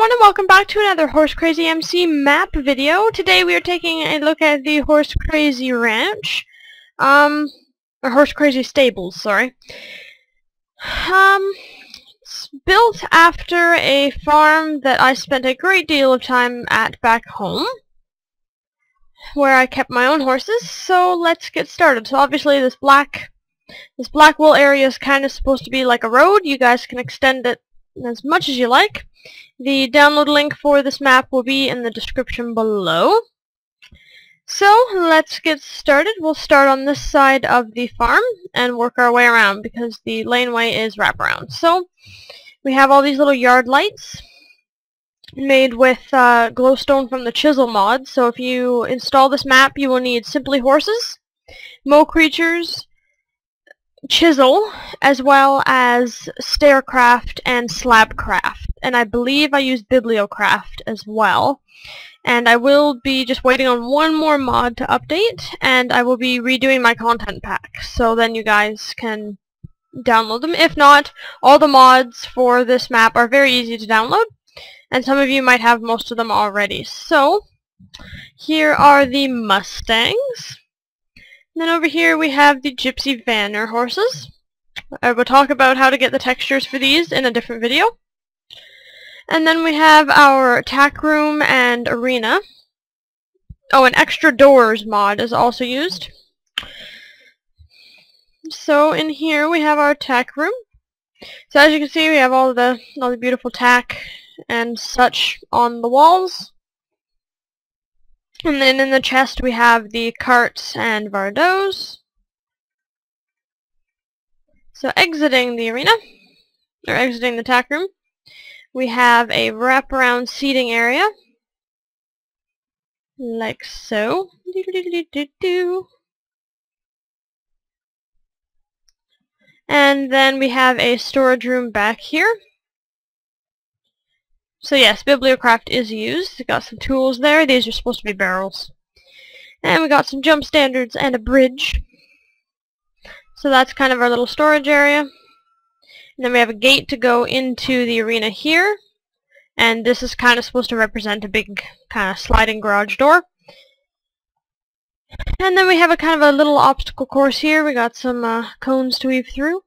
everyone, and welcome back to another HorsecrazyMC map video. Today we are taking a look at the Horse Crazy Ranch, or Horse Crazy Stables, sorry. It's built after a farm that I spent a great deal of time at back home, where I kept my own horses, so let's get started. So obviously this black wool area is kind of supposed to be like a road. You guys can extend it as much as you like. The download link for this map will be in the description below. So let's get started. We'll start on this side of the farm and work our way around because the laneway is wraparound. So we have all these little yard lights made with glowstone from the Chisel mod. So if you install this map, you will need Simply Horses, Mo Creatures, Chisel, as well as Staircraft and Slabcraft, and I believe I use Bibliocraft as well. And I will be just waiting on one more mod to update, and I will be redoing my content pack, so then you guys can download them. If not, all the mods for this map are very easy to download, and some of you might have most of them already. So here are the Mustangs. And then over here we have the Gypsy Vanner horses. I will talk about how to get the textures for these in a different video. And then we have our Tack Room and Arena. Oh, an ExtraDoors mod is also used. So in here we have our Tack Room. So as you can see, we have all the beautiful tack and such on the walls. And then in the chest we have the carts and Vardos. So exiting the arena, or exiting the tack room, we have a wraparound seating area, like so. And then we have a storage room back here. So yes, Bibliocraft is used. We've got some tools there. These are supposed to be barrels. And we got some jump standards and a bridge. So that's kind of our little storage area. And then we have a gate to go into the arena here. And this is kind of supposed to represent a big kind of sliding garage door. And then we have a kind of a little obstacle course here. We got some cones to weave through.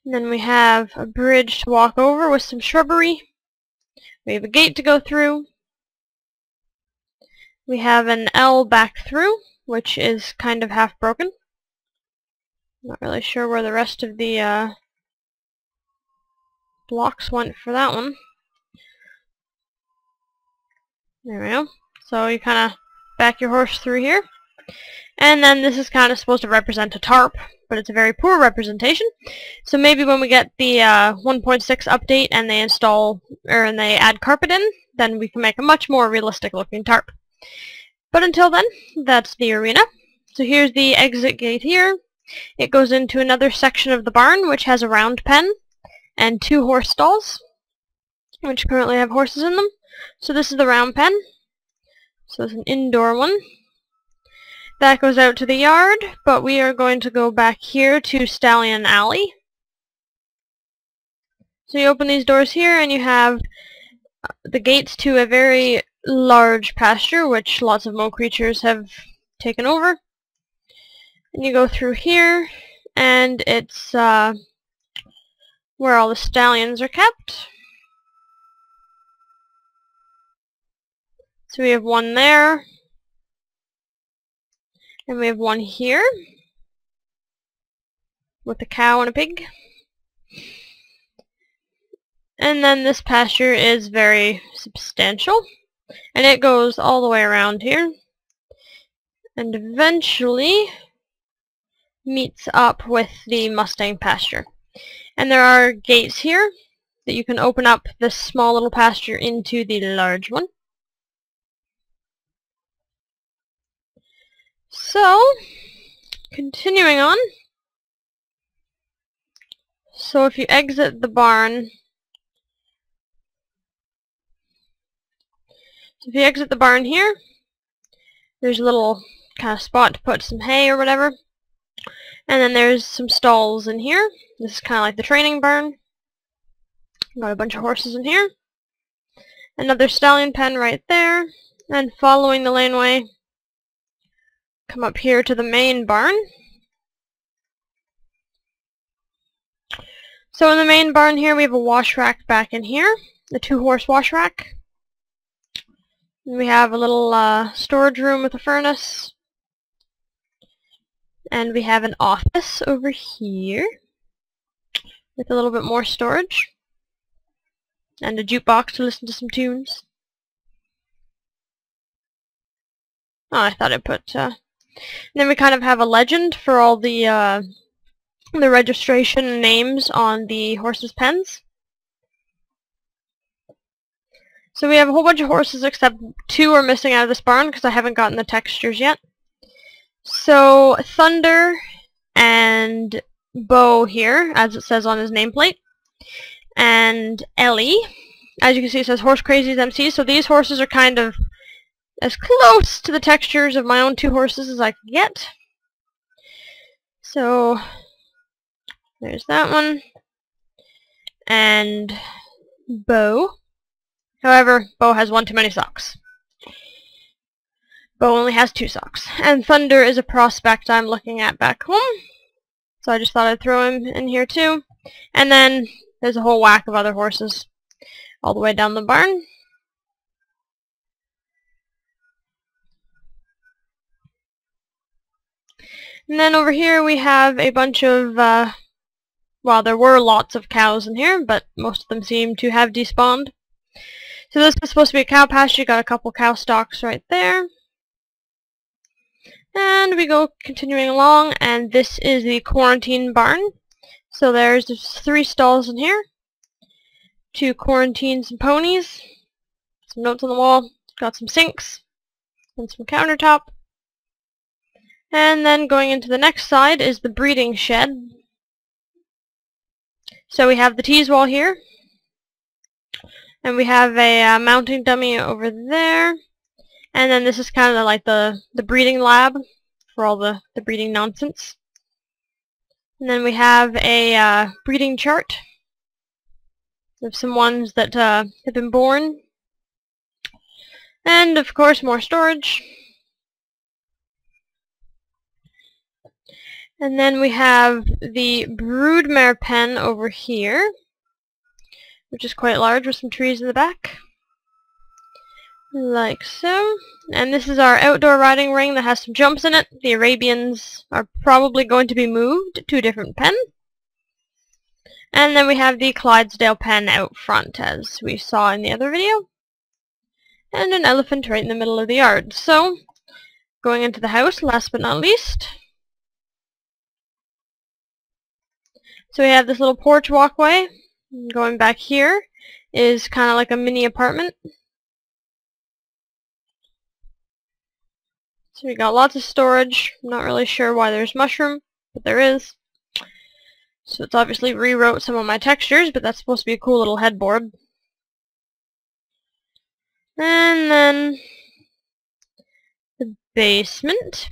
And then we have a bridge to walk over with some shrubbery. We have a gate to go through. We have an L back through, which is kind of half broken. Not really sure where the rest of the blocks went for that one. There we go. So you kind of back your horse through here. And then this is kind of supposed to represent a tarp, but it's a very poor representation. So maybe when we get the 1.6 update and they install, and they add carpet in, then we can make a much more realistic looking tarp. But until then, that's the arena. So here's the exit gate here. It goes into another section of the barn, which has a round pen and 2 horse stalls, which currently have horses in them. So this is the round pen. So it's an indoor one. That goes out to the yard, but we are going to go back here to Stallion Alley. So you open these doors here and you have the gates to a very large pasture, which lots of Mo creatures have taken over. And you go through here, and it's where all the stallions are kept. So we have one there. And we have one here with a cow and a pig. And then this pasture is very substantial. And it goes all the way around here. And eventually meets up with the Mustang pasture. And there are gates here that you can open up this small little pasture into the large one. So, continuing on. So if you exit the barn, here, there's a little kind of spot to put some hay or whatever. And then there's some stalls in here. This is kind of like the training barn. Got a bunch of horses in here. Another stallion pen right there. And following the laneway, come up here to the main barn. So in the main barn here, we have a wash rack back in here. The 2-horse wash rack. And we have a little storage room with a furnace. And we have an office over here with a little bit more storage. And a jukebox to listen to some tunes. Oh, I thought I put... And then we kind of have a legend for all the registration names on the horses' pens. So we have a whole bunch of horses except 2 are missing out of this barn because I haven't gotten the textures yet. So Thunder and Bo here, as it says on his nameplate. And Ellie, as you can see, it says HorsecrazyMC's. So these horses are kind of as close to the textures of my own 2 horses as I could get. So there's that one. And Bo. However, Bo has one too many socks. Bo only has 2 socks. And Thunder is a prospect I'm looking at back home. So I just thought I'd throw him in here too. And then there's a whole whack of other horses all the way down the barn. And then over here we have a bunch of, well, there were lots of cows in here, but most of them seem to have despawned. So this is supposed to be a cow pasture. You got a couple cow stalks right there. And we go continuing along, and this is the quarantine barn. So there's 3 stalls in here to quarantine some ponies. Some notes on the wall. Got some sinks and some countertop. And then going into the next side is the breeding shed. So we have the tease wall here. And we have a mounting dummy over there. And then this is kind of like the breeding lab for all the breeding nonsense. And then we have a breeding chart of some ones that have been born. And of course more storage. And then we have the broodmare pen over here, which is quite large with some trees in the back. Like so. And this is our outdoor riding ring that has some jumps in it. The Arabians are probably going to be moved to a different pen. And then we have the Clydesdale pen out front, as we saw in the other video. And an elephant right in the middle of the yard. So, going into the house, last but not least. So we have this little porch walkway. Going back here is kind of like a mini apartment. So we got lots of storage. I'm not really sure why there's mushroom, but there is. So it's obviously rewrote some of my textures, but that's supposed to be a cool little headboard. And then the basement.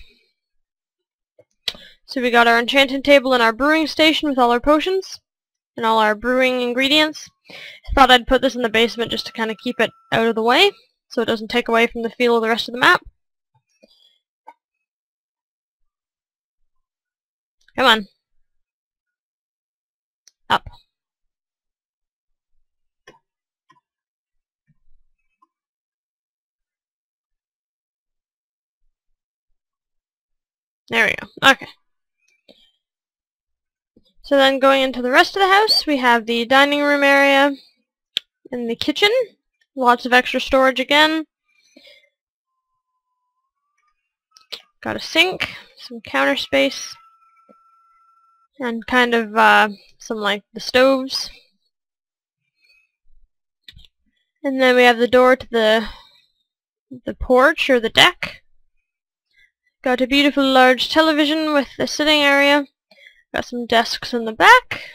So we got our enchanting table and our brewing station with all our potions and all our brewing ingredients. I thought I'd put this in the basement just to kind of keep it out of the way so it doesn't take away from the feel of the rest of the map. Come on. Up. There we go. Okay. So then going into the rest of the house, we have the dining room area and the kitchen. Lots of extra storage again. Got a sink, some counter space, and kind of some like the stoves. And then we have the door to the porch or the deck. Got a beautiful large television with the sitting area. Got some desks in the back.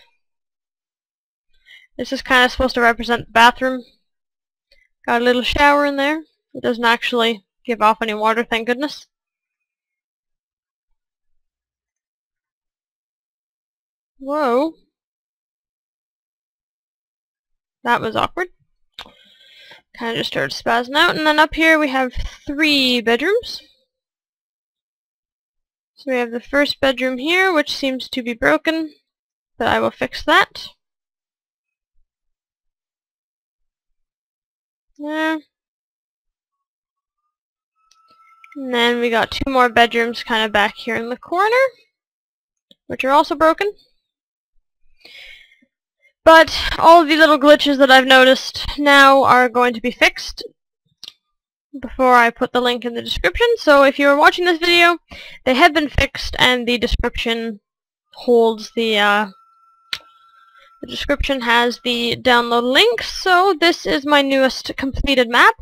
This is kind of supposed to represent the bathroom. Got a little shower in there. It doesn't actually give off any water, thank goodness. Whoa. That was awkward. Kind of just started spazzing out. And then up here we have 3 bedrooms. So we have the first bedroom here, which seems to be broken, but I will fix that. There. And then we got 2 more bedrooms kind of back here in the corner, which are also broken. But all of the little glitches that I've noticed now are going to be fixed before I put the link in the description. So if you're watching this video, they have been fixed, and the description holds the description has the download link. So this is my newest completed map.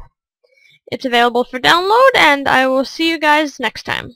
It's available for download, and I will see you guys next time.